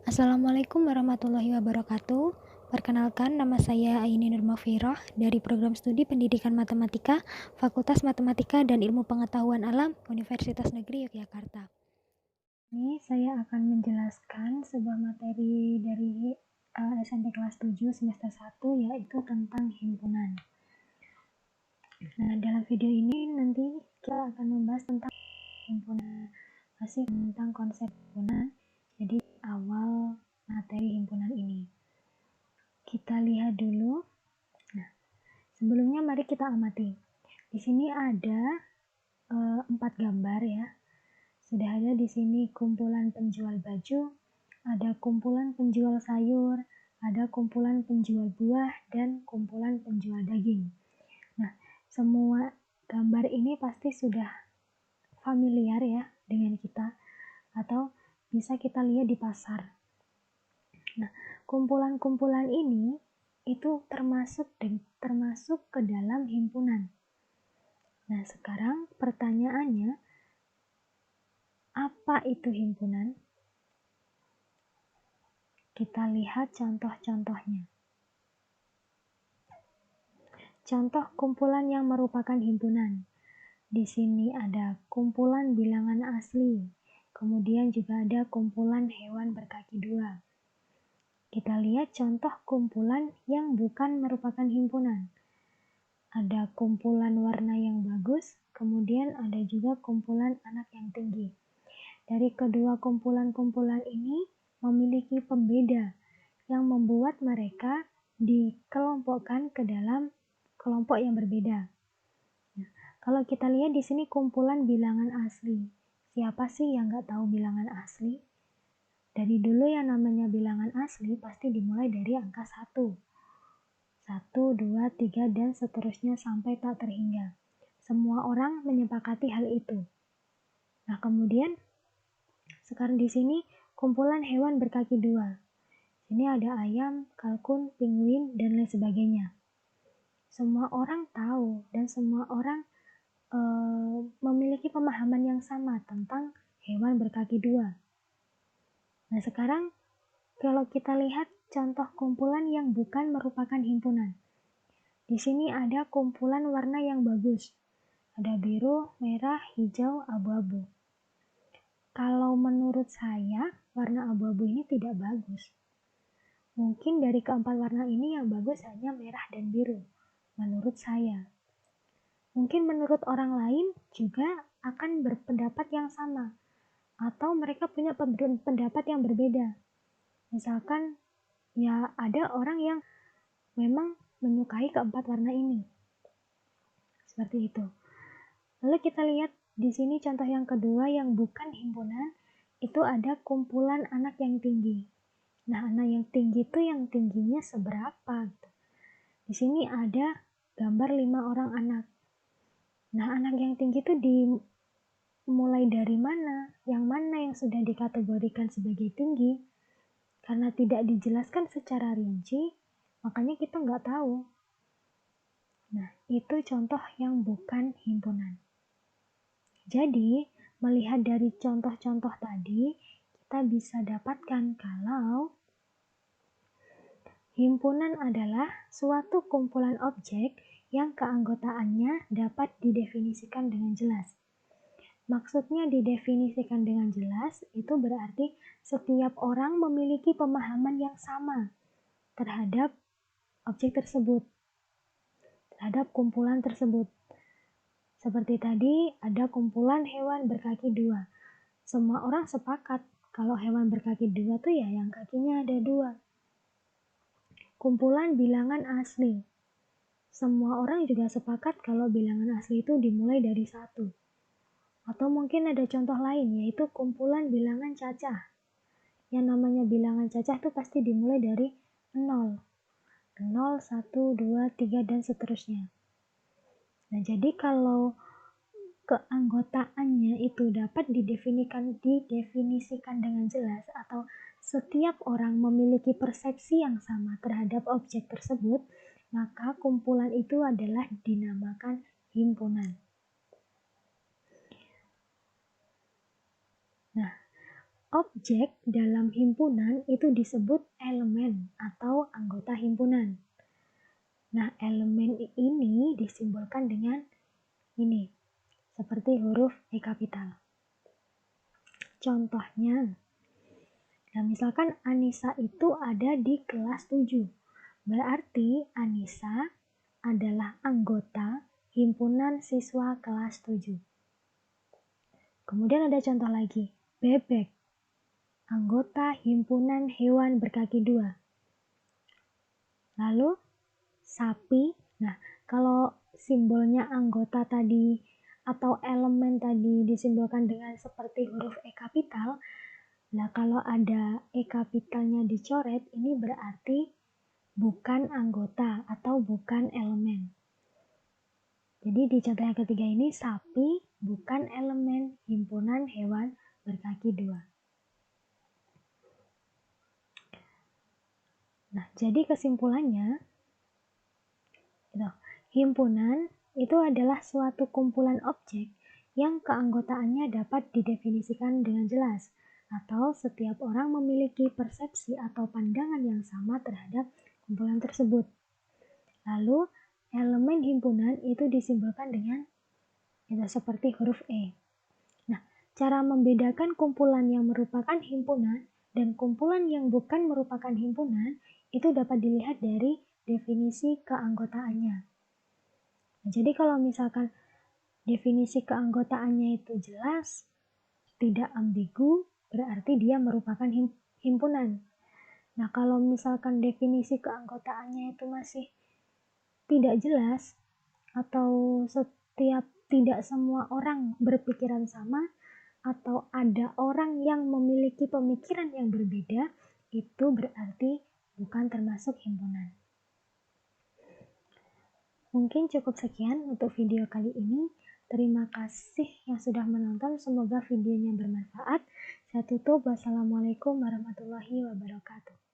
Assalamualaikum warahmatullahi wabarakatuh. Perkenalkan, nama saya Aini Nurmafirah dari Program Studi Pendidikan Matematika, Fakultas Matematika dan Ilmu Pengetahuan Alam, Universitas Negeri Yogyakarta. Ini saya akan menjelaskan sebuah materi dari SMP kelas 7 semester 1, yaitu tentang himpunan. Nah, dalam video ini nanti kita akan membahas tentang himpunan, masih tentang konsep himpunan. Jadi awal materi himpunan ini. Kita lihat dulu. Nah, sebelumnya mari kita amati. Di sini ada 4 gambar ya. Sudah ada di sini kumpulan penjual baju, ada kumpulan penjual sayur, ada kumpulan penjual buah, dan kumpulan penjual daging. Nah, semua gambar ini pasti sudah familiar ya dengan kita, atau bisa kita lihat di pasar. Nah, kumpulan-kumpulan ini itu termasuk ke dalam himpunan. Nah, sekarang pertanyaannya, apa itu himpunan? Kita lihat contoh-contohnya. Contoh kumpulan yang merupakan himpunan. Di sini ada kumpulan bilangan asli, kemudian juga ada kumpulan hewan berkaki dua. Kita lihat contoh kumpulan yang bukan merupakan himpunan. Ada kumpulan warna yang bagus, kemudian ada juga kumpulan anak yang tinggi. Dari kedua kumpulan-kumpulan ini memiliki pembeda yang membuat mereka dikelompokkan ke dalam kelompok yang berbeda. Nah, kalau kita lihat di sini kumpulan bilangan asli. Siapa sih yang nggak tahu bilangan asli? Dari dulu yang namanya bilangan asli pasti dimulai dari angka 1. 1, 2, 3, dan seterusnya sampai tak terhingga. Semua orang menyepakati hal itu. Nah, kemudian sekarang di sini kumpulan hewan berkaki dua. Ini ada ayam, kalkun, penguin, dan lain sebagainya. Semua orang tahu dan semua orang memiliki pemahaman yang sama tentang hewan berkaki dua. Nah, sekarang kalau kita lihat contoh kumpulan yang bukan merupakan himpunan. Di sini ada kumpulan warna yang bagus. Ada biru, merah, hijau, abu-abu. Kalau menurut saya, warna abu-abu ini tidak bagus. Mungkin dari keempat warna ini yang bagus hanya merah dan biru, menurut saya. Mungkin menurut orang lain juga akan berpendapat yang sama, atau mereka punya pendapat yang berbeda. Misalkan, ya ada orang yang memang menyukai keempat warna ini. Seperti itu. Lalu kita lihat di sini contoh yang kedua yang bukan himpunan, itu ada kumpulan anak yang tinggi. Nah, anak yang tinggi itu yang tingginya seberapa? Di sini ada gambar 5 orang anak. Nah, anak yang tinggi itu dimulai dari mana? Yang mana yang sudah dikategorikan sebagai tinggi? Karena tidak dijelaskan secara rinci, makanya kita nggak tahu. Nah, itu contoh yang bukan himpunan. Jadi, melihat dari contoh-contoh tadi, kita bisa dapatkan kalau himpunan adalah suatu kumpulan objek yang keanggotaannya dapat didefinisikan dengan jelas. Maksudnya didefinisikan dengan jelas, itu berarti setiap orang memiliki pemahaman yang sama terhadap objek tersebut, terhadap kumpulan tersebut. Seperti tadi, ada kumpulan hewan berkaki dua. Semua orang sepakat kalau hewan berkaki dua tuh ya yang kakinya ada 2. Kumpulan bilangan asli. Semua orang juga sepakat kalau bilangan asli itu dimulai dari 1. Atau mungkin ada contoh lain, yaitu kumpulan bilangan cacah. Yang namanya bilangan cacah itu pasti dimulai dari 0. 0, 1, 2, 3, dan seterusnya. Nah, jadi kalau keanggotaannya itu dapat didefinisikan dengan jelas, atau setiap orang memiliki persepsi yang sama terhadap objek tersebut, maka kumpulan itu adalah dinamakan himpunan. Nah, Objek dalam himpunan itu disebut elemen atau anggota himpunan. Nah, elemen ini disimbolkan dengan ini, seperti huruf E kapital. Contohnya, nah misalkan Anissa itu ada di kelas 7. Berarti Anissa adalah anggota himpunan siswa kelas 7. Kemudian ada contoh lagi, Bebek, anggota himpunan hewan berkaki 2. Lalu sapi, nah kalau simbolnya anggota tadi atau elemen tadi disimbolkan dengan seperti huruf E kapital, nah kalau ada E kapitalnya dicoret, ini berarti bukan anggota atau bukan elemen. Jadi di contoh yang ketiga ini, sapi bukan elemen himpunan hewan berkaki 2. Nah, jadi kesimpulannya, himpunan itu adalah suatu kumpulan objek yang keanggotaannya dapat didefinisikan dengan jelas, atau setiap orang memiliki persepsi atau pandangan yang sama terhadap kumpulan tersebut. Lalu, elemen himpunan itu disimbolkan dengan seperti huruf E. Nah, cara membedakan kumpulan yang merupakan himpunan dan kumpulan yang bukan merupakan himpunan itu dapat dilihat dari definisi keanggotaannya. Nah, jadi kalau misalkan definisi keanggotaannya itu jelas, tidak ambigu, berarti dia merupakan himpunan. Nah, kalau misalkan definisi keanggotaannya itu masih tidak jelas, atau tidak semua orang berpikiran sama, atau ada orang yang memiliki pemikiran yang berbeda, itu berarti bukan termasuk himpunan. Mungkin cukup sekian untuk video kali ini. Terima kasih yang sudah menonton. Semoga videonya bermanfaat. Saya tutup. Wassalamualaikum warahmatullahi wabarakatuh.